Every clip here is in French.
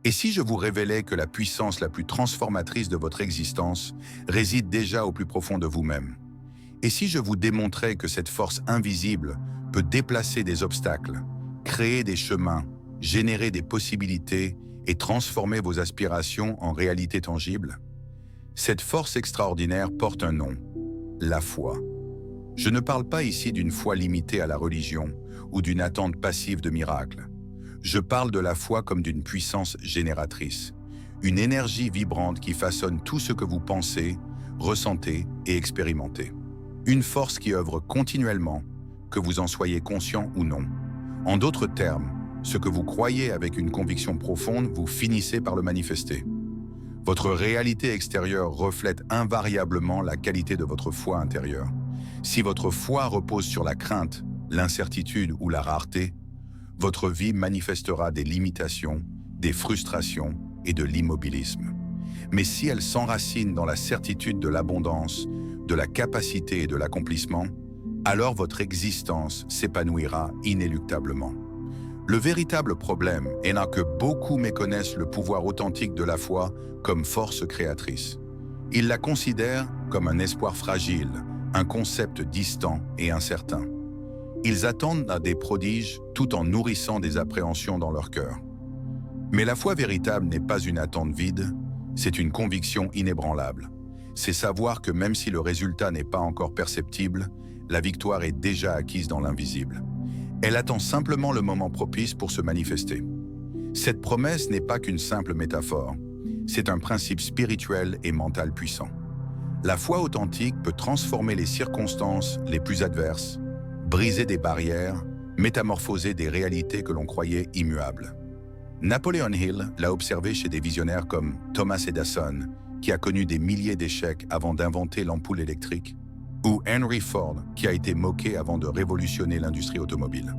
Et si je vous révélais que la puissance la plus transformatrice de votre existence réside déjà au plus profond de vous-même? Et si je vous démontrais que cette force invisible peut déplacer des obstacles, créer des chemins, générer des possibilités et transformer vos aspirations en réalité tangible? Cette force extraordinaire porte un nom: la foi. Je ne parle pas ici d'une foi limitée à la religion ou d'une attente passive de miracles. Je parle de la foi comme d'une puissance génératrice, une énergie vibrante qui façonne tout ce que vous pensez, ressentez et expérimentez. Une force qui œuvre continuellement, que vous en soyez conscient ou non. En d'autres termes, ce que vous croyez avec une conviction profonde, vous finissez par le manifester. Votre réalité extérieure reflète invariablement la qualité de votre foi intérieure. Si votre foi repose sur la crainte, l'incertitude ou la rareté, votre vie manifestera des limitations, des frustrations et de l'immobilisme. Mais si elle s'enracine dans la certitude de l'abondance, de la capacité et de l'accomplissement, alors votre existence s'épanouira inéluctablement. Le véritable problème est là que beaucoup méconnaissent le pouvoir authentique de la foi comme force créatrice. Ils la considèrent comme un espoir fragile, un concept distant et incertain. Ils attendent à des prodiges tout en nourrissant des appréhensions dans leur cœur. Mais la foi véritable n'est pas une attente vide, c'est une conviction inébranlable. C'est savoir que même si le résultat n'est pas encore perceptible, la victoire est déjà acquise dans l'invisible. Elle attend simplement le moment propice pour se manifester. Cette promesse n'est pas qu'une simple métaphore, c'est un principe spirituel et mental puissant. La foi authentique peut transformer les circonstances les plus adverses, briser des barrières, métamorphoser des réalités que l'on croyait immuables. Napoleon Hill l'a observé chez des visionnaires comme Thomas Edison, qui a connu des milliers d'échecs avant d'inventer l'ampoule électrique, ou Henry Ford, qui a été moqué avant de révolutionner l'industrie automobile.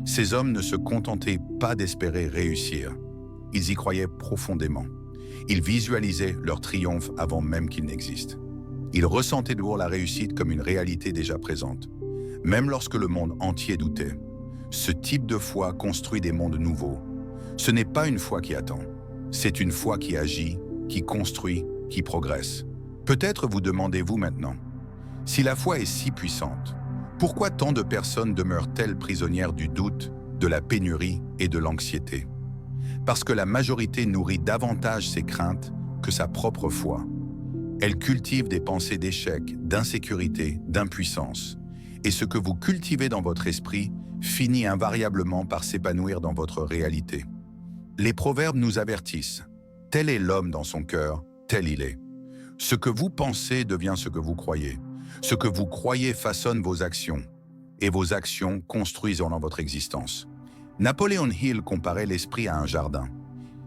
Ces hommes ne se contentaient pas d'espérer réussir, ils y croyaient profondément. Ils visualisaient leur triomphe avant même qu'il n'existe. Ils ressentaient d'abord la réussite comme une réalité déjà présente, même lorsque le monde entier doutait. Ce type de foi construit des mondes nouveaux. Ce n'est pas une foi qui attend, c'est une foi qui agit, qui construit, qui progresse. Peut-être vous demandez-vous maintenant, si la foi est si puissante, pourquoi tant de personnes demeurent-elles prisonnières du doute, de la pénurie et de l'anxiété? Parce que la majorité nourrit davantage ses craintes que sa propre foi. Elle cultive des pensées d'échec, d'insécurité, d'impuissance. Et ce que vous cultivez dans votre esprit finit invariablement par s'épanouir dans votre réalité. Les proverbes nous avertissent. Tel est l'homme dans son cœur, tel il est. Ce que vous pensez devient ce que vous croyez. Ce que vous croyez façonne vos actions, et vos actions construisent dans votre existence. Napoleon Hill comparait l'esprit à un jardin.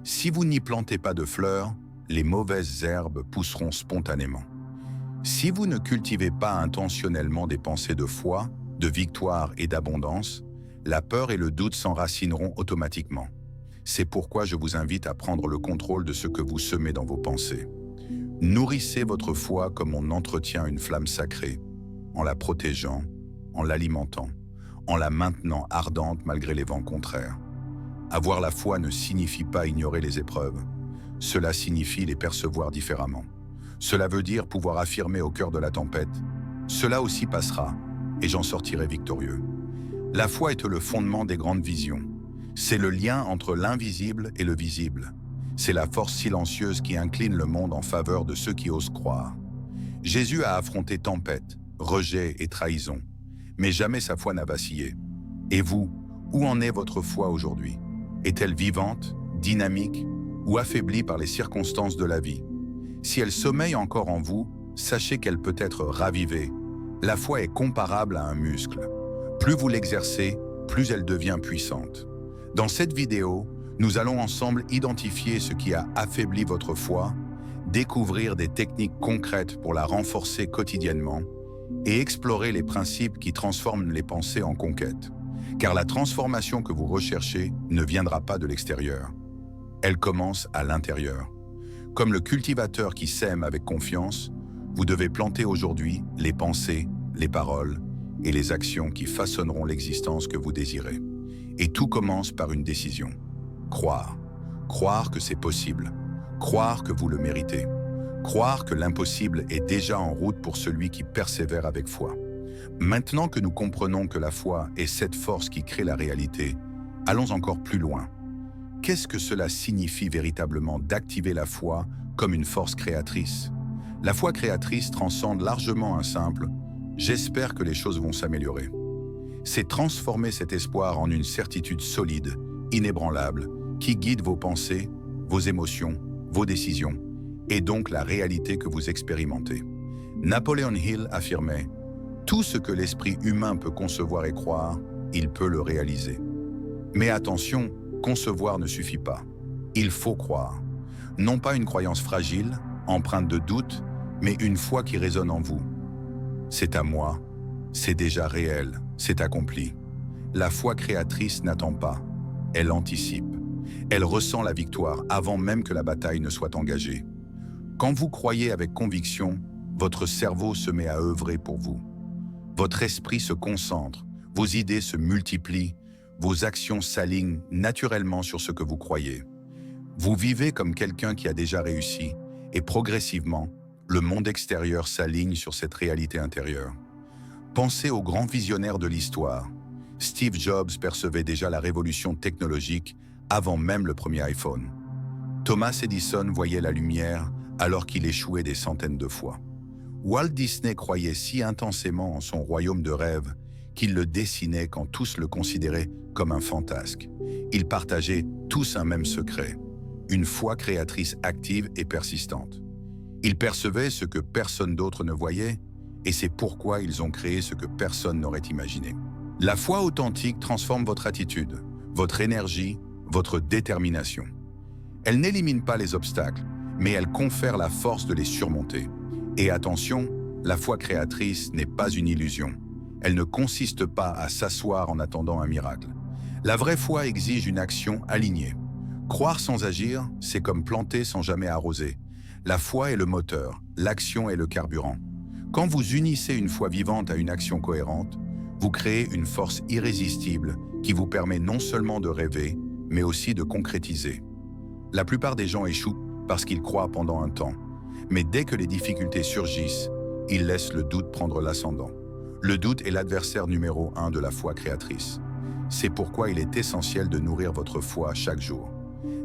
Si vous n'y plantez pas de fleurs, les mauvaises herbes pousseront spontanément. Si vous ne cultivez pas intentionnellement des pensées de foi, de victoire et d'abondance, la peur et le doute s'enracineront automatiquement. C'est pourquoi je vous invite à prendre le contrôle de ce que vous semez dans vos pensées. Nourrissez votre foi comme on entretient une flamme sacrée, en la protégeant, en l'alimentant, en la maintenant ardente malgré les vents contraires. Avoir la foi ne signifie pas ignorer les épreuves, cela signifie les percevoir différemment. Cela veut dire pouvoir affirmer au cœur de la tempête, cela aussi passera, et j'en sortirai victorieux. La foi est le fondement des grandes visions. C'est le lien entre l'invisible et le visible. C'est la force silencieuse qui incline le monde en faveur de ceux qui osent croire. Jésus a affronté tempête, rejet et trahison, mais jamais sa foi n'a vacillé. Et vous, où en est votre foi aujourd'hui? Est-elle vivante, dynamique ou affaiblie par les circonstances de la vie? Si elle sommeille encore en vous, sachez qu'elle peut être ravivée. La foi est comparable à un muscle. Plus vous l'exercez, plus elle devient puissante. Dans cette vidéo, nous allons ensemble identifier ce qui a affaibli votre foi, découvrir des techniques concrètes pour la renforcer quotidiennement et explorer les principes qui transforment les pensées en conquêtes. Car la transformation que vous recherchez ne viendra pas de l'extérieur. Elle commence à l'intérieur. Comme le cultivateur qui sème avec confiance, vous devez planter aujourd'hui les pensées, les paroles et les actions qui façonneront l'existence que vous désirez. Et tout commence par une décision. Croire. Croire que c'est possible. Croire que vous le méritez. Croire que l'impossible est déjà en route pour celui qui persévère avec foi. Maintenant que nous comprenons que la foi est cette force qui crée la réalité, allons encore plus loin. Qu'est-ce que cela signifie véritablement d'activer la foi comme une force créatrice? La foi créatrice transcende largement un simple « j'espère que les choses vont s'améliorer ». C'est transformer cet espoir en une certitude solide, inébranlable, qui guide vos pensées, vos émotions, vos décisions, et donc la réalité que vous expérimentez. Napoleon Hill affirmait « Tout ce que l'esprit humain peut concevoir et croire, il peut le réaliser ». Mais attention, concevoir ne suffit pas. Il faut croire. Non pas une croyance fragile, empreinte de doute, mais une foi qui résonne en vous. C'est à moi, c'est déjà réel, c'est accompli. La foi créatrice n'attend pas, elle anticipe. Elle ressent la victoire avant même que la bataille ne soit engagée. Quand vous croyez avec conviction, votre cerveau se met à œuvrer pour vous. Votre esprit se concentre, vos idées se multiplient, vos actions s'alignent naturellement sur ce que vous croyez. Vous vivez comme quelqu'un qui a déjà réussi, et progressivement, le monde extérieur s'aligne sur cette réalité intérieure. Pensez aux grands visionnaires de l'histoire. Steve Jobs percevait déjà la révolution technologique avant même le premier iPhone. Thomas Edison voyait la lumière alors qu'il échouait des centaines de fois. Walt Disney croyait si intensément en son royaume de rêve qu'il le dessinait quand tous le considéraient comme un fantasque. Ils partageaient tous un même secret, une foi créatrice active et persistante. Ils percevaient ce que personne d'autre ne voyait, et c'est pourquoi ils ont créé ce que personne n'aurait imaginé. La foi authentique transforme votre attitude, votre énergie, votre détermination. Elle n'élimine pas les obstacles, mais elle confère la force de les surmonter. Et attention, la foi créatrice n'est pas une illusion. Elle ne consiste pas à s'asseoir en attendant un miracle. La vraie foi exige une action alignée. Croire sans agir, c'est comme planter sans jamais arroser. La foi est le moteur, l'action est le carburant. Quand vous unissez une foi vivante à une action cohérente, vous créez une force irrésistible qui vous permet non seulement de rêver, mais aussi de concrétiser. La plupart des gens échouent parce qu'ils croient pendant un temps. Mais dès que les difficultés surgissent, ils laissent le doute prendre l'ascendant. Le doute est l'adversaire numéro 1 de la foi créatrice. C'est pourquoi il est essentiel de nourrir votre foi chaque jour.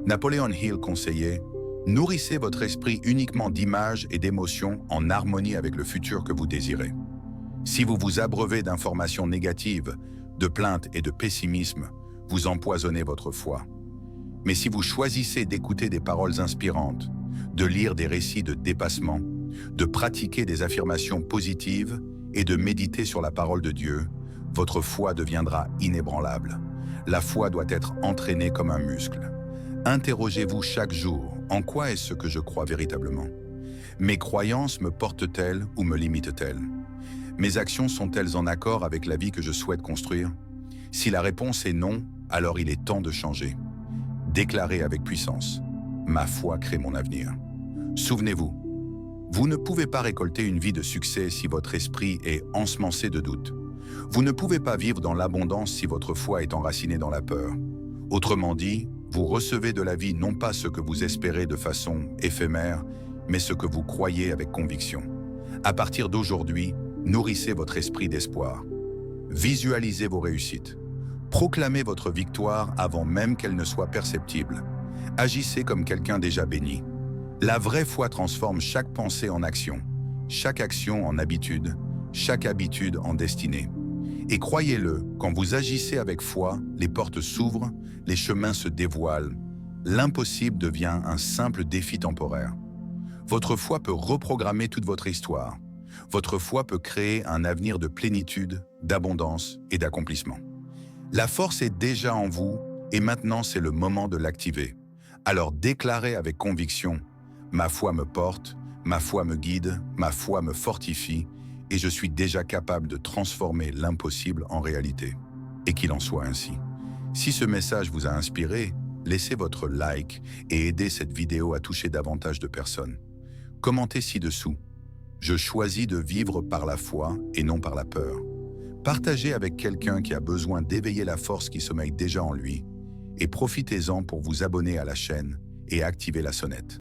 Napoleon Hill conseillait « Nourrissez votre esprit uniquement d'images et d'émotions en harmonie avec le futur que vous désirez. » Si vous vous abreuvez d'informations négatives, de plaintes et de pessimisme, vous empoisonnez votre foi. Mais si vous choisissez d'écouter des paroles inspirantes, de lire des récits de dépassement, de pratiquer des affirmations positives et de méditer sur la parole de Dieu, votre foi deviendra inébranlable. La foi doit être entraînée comme un muscle. Interrogez-vous chaque jour, en quoi est-ce que je crois véritablement? Mes croyances me portent-elles ou me limitent-elles? Mes actions sont-elles en accord avec la vie que je souhaite construire? Si la réponse est non, alors il est temps de changer. Déclarez avec puissance « Ma foi crée mon avenir ». Souvenez-vous, vous ne pouvez pas récolter une vie de succès si votre esprit est ensemencé de doutes. Vous ne pouvez pas vivre dans l'abondance si votre foi est enracinée dans la peur. Autrement dit, vous recevez de la vie non pas ce que vous espérez de façon éphémère, mais ce que vous croyez avec conviction. À partir d'aujourd'hui, nourrissez votre esprit d'espoir. Visualisez vos réussites. Proclamez votre victoire avant même qu'elle ne soit perceptible. Agissez comme quelqu'un déjà béni. La vraie foi transforme chaque pensée en action, chaque action en habitude, chaque habitude en destinée. Et croyez-le, quand vous agissez avec foi, les portes s'ouvrent, les chemins se dévoilent, l'impossible devient un simple défi temporaire. Votre foi peut reprogrammer toute votre histoire. Votre foi peut créer un avenir de plénitude, d'abondance et d'accomplissement. La force est déjà en vous et maintenant c'est le moment de l'activer. Alors déclarez avec conviction « Ma foi me porte, ma foi me guide, ma foi me fortifie et je suis déjà capable de transformer l'impossible en réalité. » Et qu'il en soit ainsi. Si ce message vous a inspiré, laissez votre like et aidez cette vidéo à toucher davantage de personnes. Commentez ci-dessous. Je choisis de vivre par la foi et non par la peur. Partagez avec quelqu'un qui a besoin d'éveiller la force qui sommeille déjà en lui. et profitez-en pour vous abonner à la chaîne et activer la sonnette.